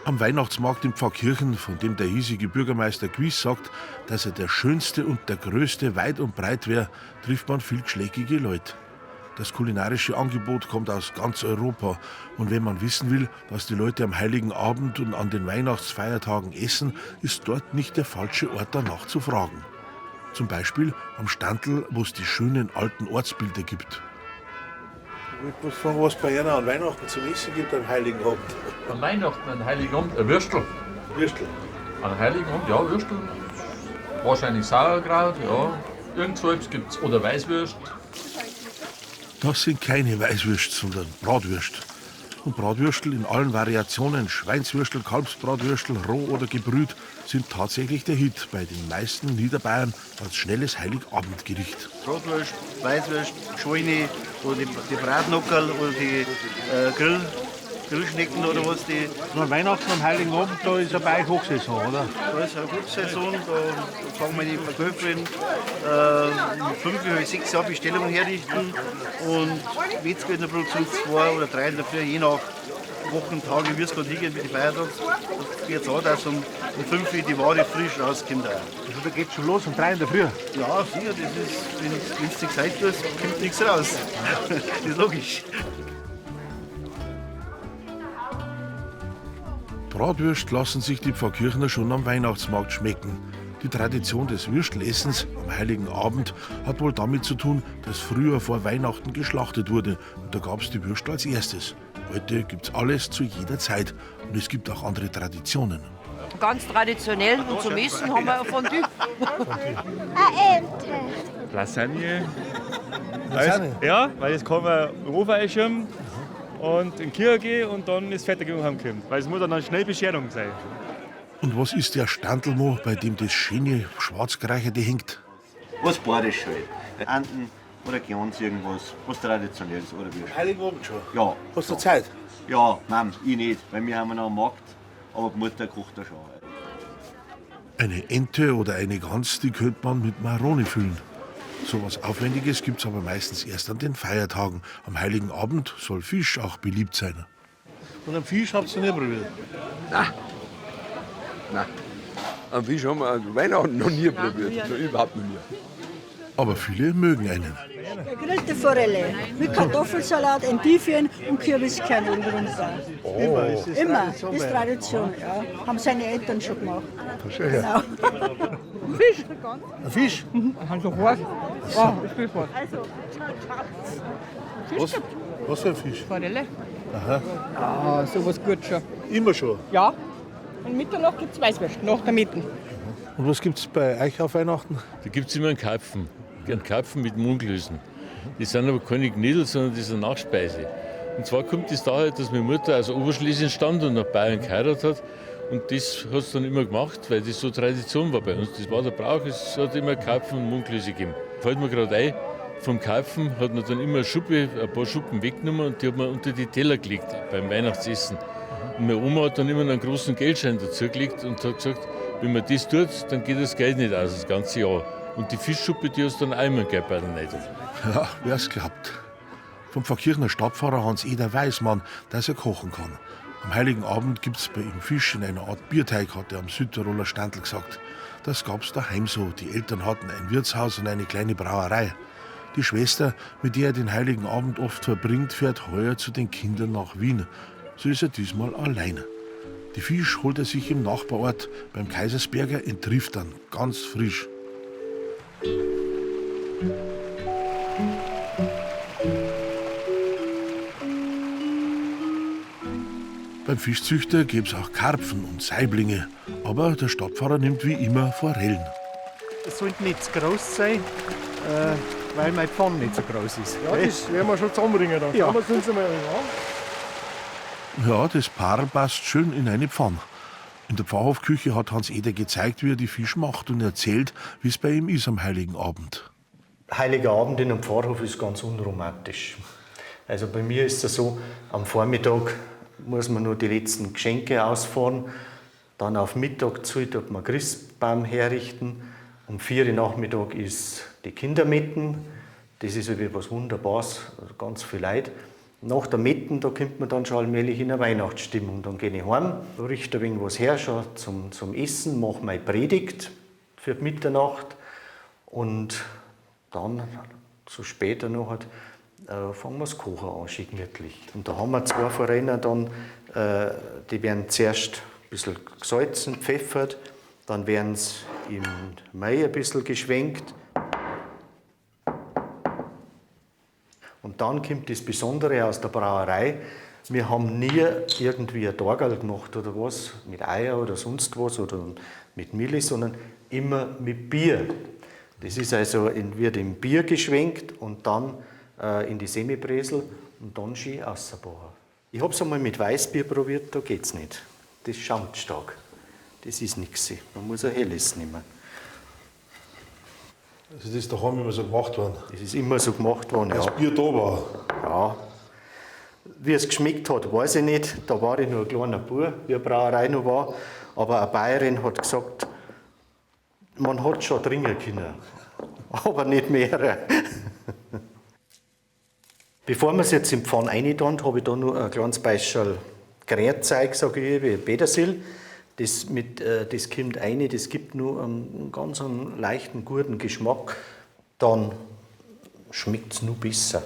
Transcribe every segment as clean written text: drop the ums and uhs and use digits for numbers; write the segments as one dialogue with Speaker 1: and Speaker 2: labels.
Speaker 1: Am Weihnachtsmarkt in Pfarrkirchen, von dem der hiesige Bürgermeister Gwies sagt, dass er der schönste und der größte weit und breit wäre, trifft man viel geschlägige Leute. Das kulinarische Angebot kommt aus ganz Europa. Und wenn man wissen will, was die Leute am Heiligen Abend und an den Weihnachtsfeiertagen essen, ist dort nicht der falsche Ort, danach zu fragen. Zum Beispiel am Standl, wo es die schönen alten Ortsbilder gibt. Ich muss fragen, was bei Ihnen an Weihnachten zum Essen gibt am Heiligen Abend.
Speaker 2: An Weihnachten, an Heiligen Abend, ein Würstel.
Speaker 1: Würstel?
Speaker 2: An Heiligen Abend, ja, Würstel. Wahrscheinlich Sauerkraut, ja. Irgend so etwas gibt's. Oder Weißwürst.
Speaker 1: Das sind keine Weißwürst, sondern Bratwürst. Und Bratwürstel in allen Variationen, Schweinswürstel, Kalbsbratwürstel, roh oder gebrüht, sind tatsächlich der Hit bei den meisten Niederbayern als schnelles Heiligabendgericht.
Speaker 3: Bratwurst, Weißwürst, Schweine oder die Bratnockerl oder die Grillschnecken oder was.
Speaker 4: An Weihnachten, am Heiligen Abend, da ist eine Beihochsaison, oder?
Speaker 3: Da ist eine Hochsaison, da fangen wir die Verkäuferin um 5 Uhr, 6 Uhr Bestellungen herrichten und jetzt geht in der Produktion 2 oder 3 in der Früh, je nach Wochen, Tage, wie es gerade hingeht mit den Feiertagen. Da geht es an, dass um 5 Uhr die Ware frisch rauskommt.
Speaker 4: Also da geht schon los, um 3 in der Früh.
Speaker 3: Ja, sicher, das ist, wenn es die Zeit tut, kommt nichts raus. Das ist logisch.
Speaker 1: Bratwürst lassen sich die Pfarrkirchner schon am Weihnachtsmarkt schmecken. Die Tradition des Würstelessens am Heiligen Abend hat wohl damit zu tun, dass früher vor Weihnachten geschlachtet wurde. Und da gab es die Würstel als erstes. Heute gibt es alles zu jeder Zeit. Und es gibt auch andere Traditionen.
Speaker 5: Ganz traditionell und zum Essen haben wir ein Fondue.
Speaker 6: Eine Ente.
Speaker 7: Lasagne. Ja, weil das kann man im Ofen einschirmen und in die Kirche gehen und dann ist fertig heimkommen. Weil es muss dann schnell Bescherung sein.
Speaker 1: Und was ist der Standelmo, bei dem das schöne Schwarzgereicherte hängt?
Speaker 3: Was Bayerisch halt. Enten oder Gans irgendwas, was traditionell ist oder wie.
Speaker 1: Heiligen Abend schon?
Speaker 3: Ja.
Speaker 1: Hast du Zeit?
Speaker 3: Ja, nein, ich nicht, weil wir haben noch am Markt, aber die Mutter kocht da schon.
Speaker 1: Eine Ente oder eine Gans, die könnte man mit Maroni füllen. So was Aufwendiges gibt es aber meistens erst an den Feiertagen. Am Heiligen Abend soll Fisch auch beliebt sein.
Speaker 4: Und am Fisch habt ihr noch nie probiert?
Speaker 8: Nein. Am Fisch haben wir an Weihnachten noch nie probiert. Noch überhaupt noch nie.
Speaker 1: Aber viele mögen einen.
Speaker 6: Gegrillte Forelle mit Kartoffelsalat, Endiven und Kürbiskerne drunter. Immer, das ist Tradition. Ja. Haben seine Eltern schon gemacht. Genau.
Speaker 4: Fisch? Ein Fisch?
Speaker 9: Also was? Oh, ich will was.
Speaker 4: Was für ein Fisch?
Speaker 9: Forelle.
Speaker 4: Aha.
Speaker 9: Ah, sowas gut schon.
Speaker 4: Immer schon.
Speaker 9: Ja. Und Mitternacht gibt es Weißwürst, nach der Mitte.
Speaker 4: Und was gibt es bei euch auf Weihnachten?
Speaker 2: Da gibt es immer einen Karpfen. Einen Karpfen mit Munklösen. Die sind aber keine Gnädel, sondern das ist eine Nachspeise. Und zwar kommt es daher, dass meine Mutter aus Oberschlesien stammt und nach Bayern geheiratet hat. Und das hat sie dann immer gemacht, weil das so Tradition war bei uns. Das war der Brauch, es hat immer Karpfen und Munklöse gegeben. Fällt mir gerade ein, vom Karpfen hat man dann immer ein paar Schuppen weggenommen und die hat man unter die Teller gelegt beim Weihnachtsessen. Und meine Oma hat dann immer einen großen Geldschein dazu gelegt und hat gesagt, wenn man das tut, dann geht das Geld nicht aus, das ganze Jahr. Und die Fischsuppe, die hast du dann einmal gegeben bei der Neidl.
Speaker 1: Ja, wer's glaubt. Vom Pfarrkirchner Stadtpfarrer Hans-Eder weiß man, dass er kochen kann. Am Heiligen Abend gibt's bei ihm Fisch in einer Art Bierteig, hat er am Südtiroler Standl gesagt. Das gab's daheim so. Die Eltern hatten ein Wirtshaus und eine kleine Brauerei. Die Schwester, mit der er den Heiligen Abend oft verbringt, fährt heuer zu den Kindern nach Wien. So ist er diesmal allein. Die Fisch holt er sich im Nachbarort beim Kaisersberger in Triftern, ganz frisch. Beim Fischzüchter gäbe es auch Karpfen und Saiblinge, aber der Stadtpfarrer nimmt wie immer Forellen.
Speaker 4: Es sollte nicht zu groß sein, weil mein Pfann nicht so groß ist.
Speaker 7: Ja, das werden wir schon zusammenbringen dann.
Speaker 4: Ja.
Speaker 7: Aber sonst einmal,
Speaker 1: Ja, das Paar passt schön in eine Pfanne. In der Pfarrhofküche hat Hans-Eder gezeigt, wie er die Fisch macht und erzählt, wie es bei ihm ist am Heiligen Abend.
Speaker 10: Heiliger Abend in einem Pfarrhof ist ganz unromantisch. Also bei mir ist es so, am Vormittag muss man nur die letzten Geschenke ausfahren. Dann auf Mittag zu tut man Christbaum herrichten. Um 4 Uhr Nachmittag ist die Kindermetten. Das ist etwas Wunderbares, ganz viel Leute. Nach der Mitten, da kommt man dann schon allmählich in eine Weihnachtsstimmung. Dann gehe ich heim, richte ein wenig was her schon zum Essen, mache meine Predigt für die Mitternacht und dann, so später noch, fangen wir das Kochen an, schön gemütlich. Und da haben wir 2 Vereine dann, die werden zuerst ein bisschen gesalzen, gepfeffert, dann werden sie im Mai ein bisschen geschwenkt. Und dann kommt das Besondere aus der Brauerei. Wir haben nie irgendwie ein Torgerl gemacht oder was, mit Eier oder sonst was oder mit Milch, sondern immer mit Bier. Das ist also, wird im Bier geschwenkt und dann in die Semibresel und dann schön rausgebaut. Ich habe es einmal mit Weißbier probiert, da geht es nicht. Das schaumt stark. Das ist nichts. Man muss ein helles nehmen.
Speaker 1: Also das ist daheim immer so gemacht worden?
Speaker 10: Das ist immer so gemacht worden, ja.
Speaker 1: Als Bier da war?
Speaker 10: Ja. Wie es geschmeckt hat, weiß ich nicht. Da war ich noch ein kleiner Bub, wie eine Brauerei noch war. Aber eine Bayerin hat gesagt, man hat schon trinken können, aber nicht mehr. Bevor wir es jetzt im Pfann reintun, habe ich da noch ein kleines Beispiel Grünzeug, sage ich, wie Petersil. Das kommt rein, das gibt nur einen ganz leichten, guten Geschmack. Dann schmeckt es nur besser.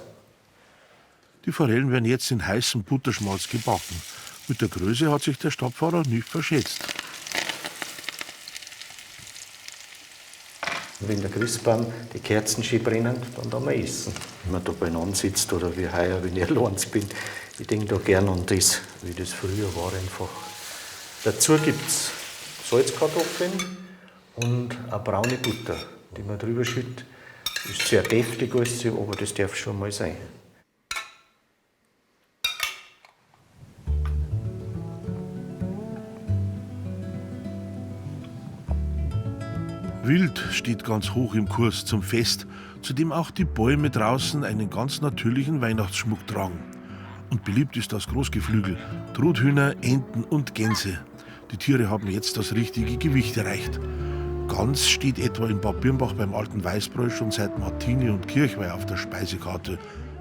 Speaker 1: Die Forellen werden jetzt in heißem Butterschmalz gebacken. Mit der Größe hat sich der Stadtpfarrer nicht verschätzt.
Speaker 10: Wenn der Christbaum die Kerzen schön brennen, dann da wir essen. Wenn man da beieinander sitzt oder wie heuer, wenn ich allein bin, ich denke da gern an das, wie das früher war einfach. Dazu gibt es Salzkartoffeln und eine braune Butter, die man drüber schüttet. Ist sehr deftig alles, aber das darf schon mal sein.
Speaker 1: Wild steht ganz hoch im Kurs zum Fest, zu dem auch die Bäume draußen einen ganz natürlichen Weihnachtsschmuck tragen. Und beliebt ist das Großgeflügel, Truthühner, Enten und Gänse. Die Tiere haben jetzt das richtige Gewicht erreicht. Gans steht etwa in Bad Birnbach beim alten Weißbräu schon seit Martini und Kirchweih auf der Speisekarte.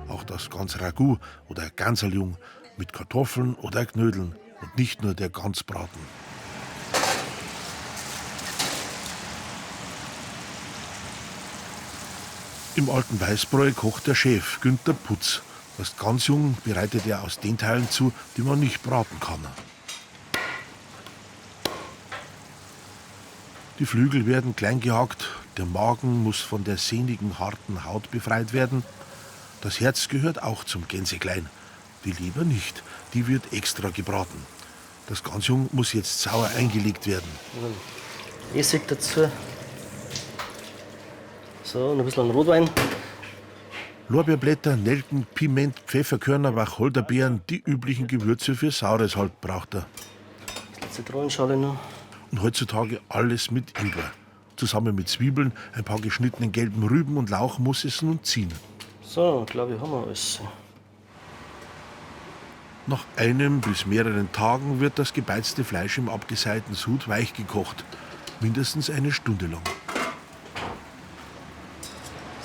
Speaker 1: Auch das Gans-Ragout oder Ganserljung mit Kartoffeln oder Knödeln und nicht nur der Gansbraten. Im alten Weißbräu kocht der Chef, Günther Putz. Das Gansjung bereitet er aus den Teilen zu, die man nicht braten kann. Die Flügel werden klein gehackt, der Magen muss von der sehnigen, harten Haut befreit werden. Das Herz gehört auch zum Gänseklein. Die Leber nicht, die wird extra gebraten. Das Gansjung muss jetzt sauer eingelegt werden.
Speaker 11: Essig dazu. So, und ein bisschen Rotwein.
Speaker 1: Lorbeerblätter, Nelken, Piment, Pfefferkörner, Wacholderbeeren, die üblichen Gewürze für Saures halt braucht er.
Speaker 11: Zitronenschale noch.
Speaker 1: Und heutzutage alles mit Ingwer. Zusammen mit Zwiebeln, ein paar geschnittenen gelben Rüben und Lauch muss es nun ziehen.
Speaker 11: So, glaube ich, haben wir alles.
Speaker 1: Nach einem bis mehreren Tagen wird das gebeizte Fleisch im abgeseiten Sud weich gekocht. Mindestens eine Stunde lang.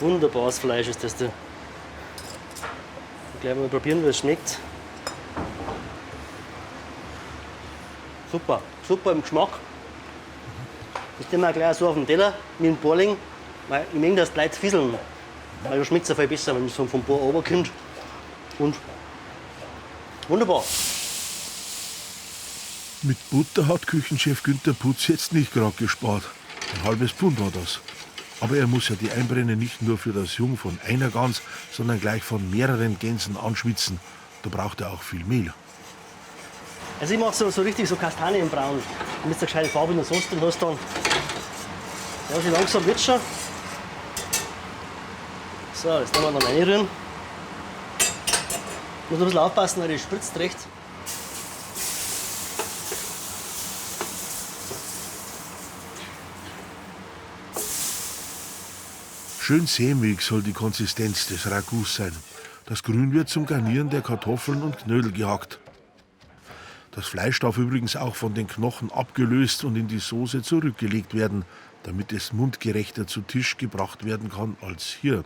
Speaker 11: Wunderbares Fleisch ist das da. Gleich mal probieren, wie es schmeckt. Super, super im Geschmack. Das nehmen wir gleich so auf den Teller mit dem Bohrling. Weil ich meine, das bleibt fieseln. Weil da schmeckt es viel besser, wenn es so vom Bohr runterkommt. Und wunderbar.
Speaker 1: Mit Butter hat Küchenchef Günther Putz jetzt nicht gerade gespart. Ein halbes Pfund war das. Aber er muss ja die Einbrenne nicht nur für das Jung von einer Gans, sondern gleich von mehreren Gänsen anschwitzen. Da braucht er auch viel Mehl.
Speaker 11: Also ich mache so richtig so Kastanienbraun, damit du eine gescheite Farbe in der Soße drin hast. Dann. Ja, so langsam wird schon. So, das nehmen wir dann reinrühren. Muss ein bisschen aufpassen, weil das spritzt recht.
Speaker 1: Schön sämig soll die Konsistenz des Ragouts sein. Das Grün wird zum Garnieren der Kartoffeln und Knödel gehackt. Das Fleisch darf übrigens auch von den Knochen abgelöst und in die Soße zurückgelegt werden, damit es mundgerechter zu Tisch gebracht werden kann als hier.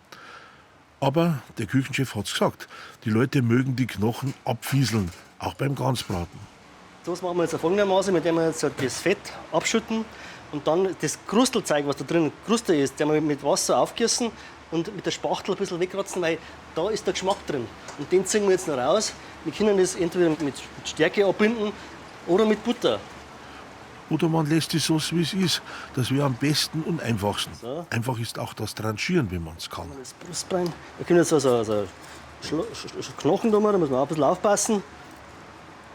Speaker 1: Aber der Küchenchef hat's gesagt, die Leute mögen die Knochen abfieseln, auch beim Gansbraten.
Speaker 11: Das machen wir jetzt folgendermaßen, mit dem wir jetzt das Fett abschütten und dann das Krustelzeug, was da drin Kruste ist, den wir mit Wasser aufgießen und mit der Spachtel ein bisschen wegkratzen, weil da ist der Geschmack drin. Und den ziehen wir jetzt noch raus. Wir können das entweder mit Stärke abbinden oder mit Butter.
Speaker 1: Oder man lässt die Sauce, wie es ist. Das wäre am besten und einfachsten.
Speaker 11: So.
Speaker 1: Einfach ist auch das Tranchieren, wenn man es kann.
Speaker 11: Das Brustbein. Da können jetzt also Knochen da, da muss man auch ein bisschen aufpassen.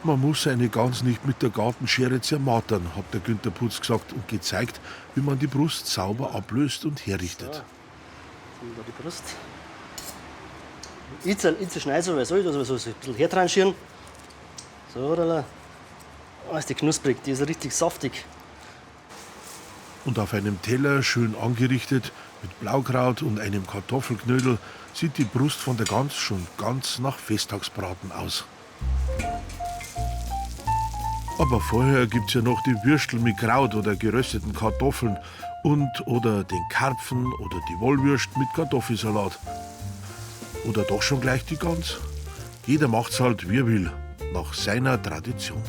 Speaker 1: Man muss seine Gans nicht mit der Gartenschere zermartern, hat der Günther Putz gesagt und gezeigt, wie man die Brust sauber ablöst und herrichtet.
Speaker 11: So. Jetzt da die Brust. Ich zerschneide so, also ein bisschen hertranchieren. So, da. Oh, ist die knusprig, die ist richtig saftig.
Speaker 1: Und auf einem Teller, schön angerichtet, mit Blaukraut und einem Kartoffelknödel, sieht die Brust von der Gans schon ganz nach Festtagsbraten aus. Aber vorher gibt's ja noch die Würstel mit Kraut oder gerösteten Kartoffeln oder den Karpfen oder die Wollwürst mit Kartoffelsalat. Oder doch schon gleich die Gans? Jeder macht's halt, wie er will, nach seiner Tradition.